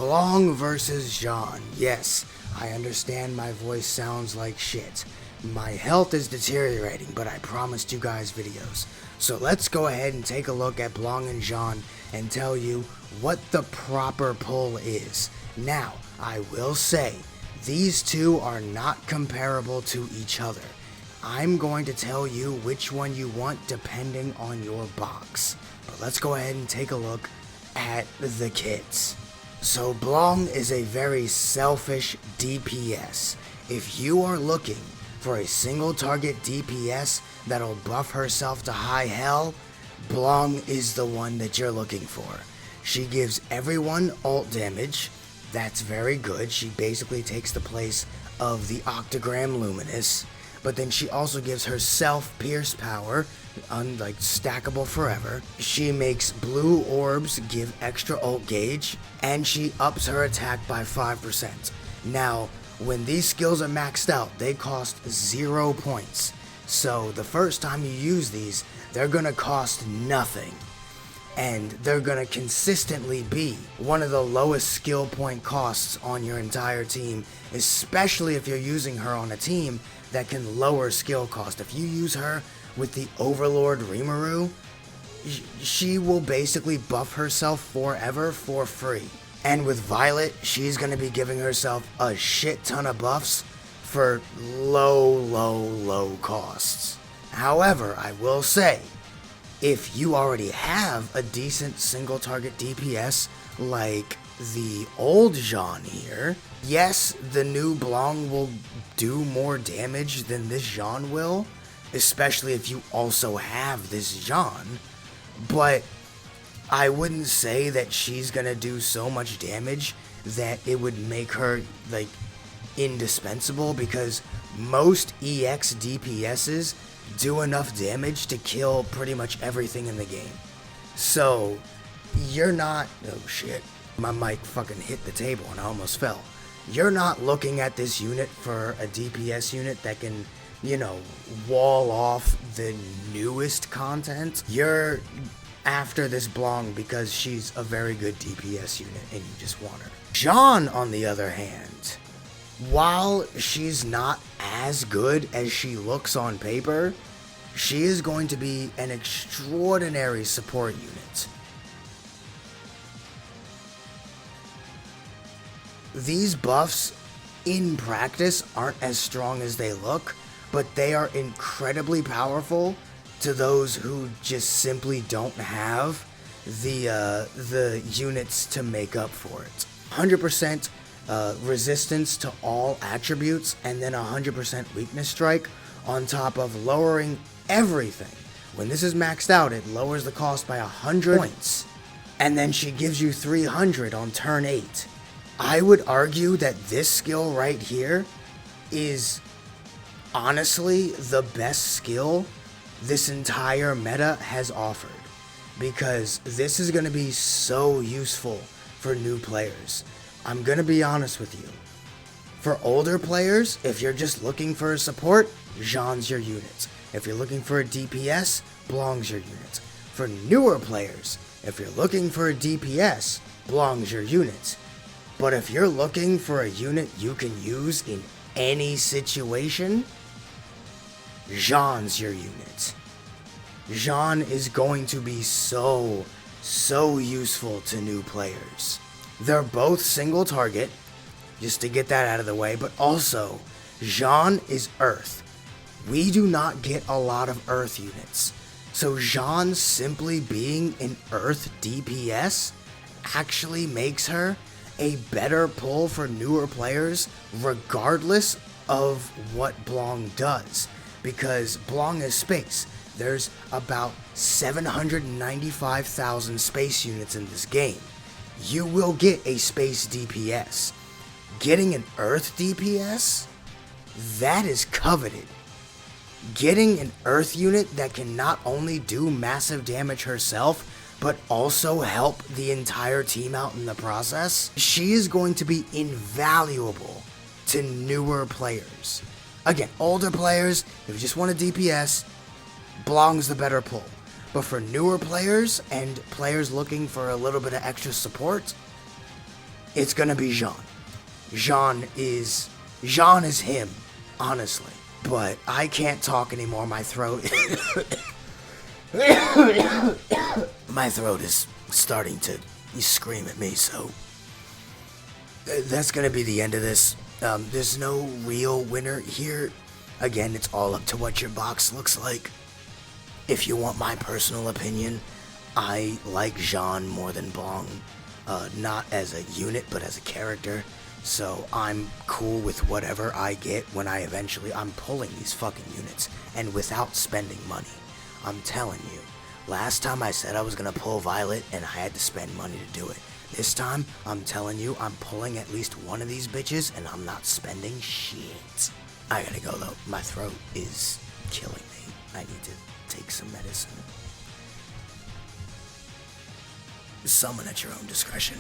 Blanc versus Jean. Yes, I understand my voice sounds like shit. My health is deteriorating, but I promised you guys videos. So let's go ahead and take a look at Blanc and Jean and tell you what the proper pull is. Now, I will say, these two are not comparable to each other. I'm going to tell you which one you want depending on your box. But let's go ahead and take a look at the kits. So Blanc is a very selfish DPS. If you are looking for a single target DPS that'll buff herself to high hell, Blanc is the one that you're looking for. She gives everyone ult damage. That's very good. She basically takes the place of the Octagram Luminous. But then she also gives herself Pierce Power, stackable forever. She makes blue orbs give extra ult gauge, and she ups her attack by 5%. Now, when these skills are maxed out, they cost 0 points. So the first time you use these, they're gonna cost nothing. And they're gonna consistently be one of the lowest skill point costs on your entire team, especially if you're using her on a team that can lower skill cost. If you use her with the Overlord Rimuru, she will basically buff herself forever for free. And with Violet, she's gonna be giving herself a shit ton of buffs for low costs. However, I will say, if you already have a decent single target DPS like the old Jean here, yes, the new Blanc will do more damage than this Jean will, especially if you also have this Jean, but I wouldn't say that she's gonna do so much damage that it would make her, indispensable, because most EX DPSs do enough damage to kill pretty much everything in the game. So, you're not... Oh shit. My mic fucking hit the table and I almost fell. You're not looking at this unit for a DPS unit that can, wall off the newest content. You're after this Blanc because she's a very good DPS unit and you just want her. Jean, on the other hand, while she's not as good as she looks on paper, she is going to be an extraordinary support unit. These buffs, in practice, aren't as strong as they look, but they are incredibly powerful to those who just simply don't have the units to make up for it. 100% resistance to all attributes, and then 100% weakness strike on top of lowering everything. When this is maxed out, it lowers the cost by 100 points, and then she gives you 300 on turn 8. I would argue that this skill right here is honestly the best skill this entire meta has offered, because this is going to be so useful for new players. I'm going to be honest with you. For older players, if you're just looking for a support, Jean's your unit. If you're looking for a DPS, Blanc's your unit. For newer players, if you're looking for a DPS, Blanc's your unit. But if you're looking for a unit you can use in any situation, Jean's your unit. Jean is going to be so useful to new players. They're both single target, just to get that out of the way, but also, Jean is Earth. We do not get a lot of Earth units, so Jean simply being an Earth DPS actually makes her a better pull for newer players, regardless of what Blanc does, because Blanc is space. There's about 795,000 space units in this game. You will get a space DPS. Getting an Earth DPS? That is coveted. Getting an Earth unit that can not only do massive damage herself, but also help the entire team out in the process, she is going to be invaluable to newer players. Again, older players, if you just want a DPS, Blanc's the better pull. But for newer players and players looking for a little bit of extra support, it's gonna be Jean. Jean is him, honestly. But I can't talk anymore. My throat, my throat is starting to scream at me. So that's gonna be the end of this. There's no real winner here. Again, it's all up to what your box looks like. If you want my personal opinion, I like Jean more than Bong. Not as a unit, but as a character. So I'm cool with whatever I get when I'm pulling these fucking units, and without spending money. I'm telling you, last time I said I was gonna pull Violet and I had to spend money to do it. This time, I'm telling you, I'm pulling at least one of these bitches and I'm not spending shit. I gotta go though, my throat is killing me. I need to take some medicine. Summon at your own discretion.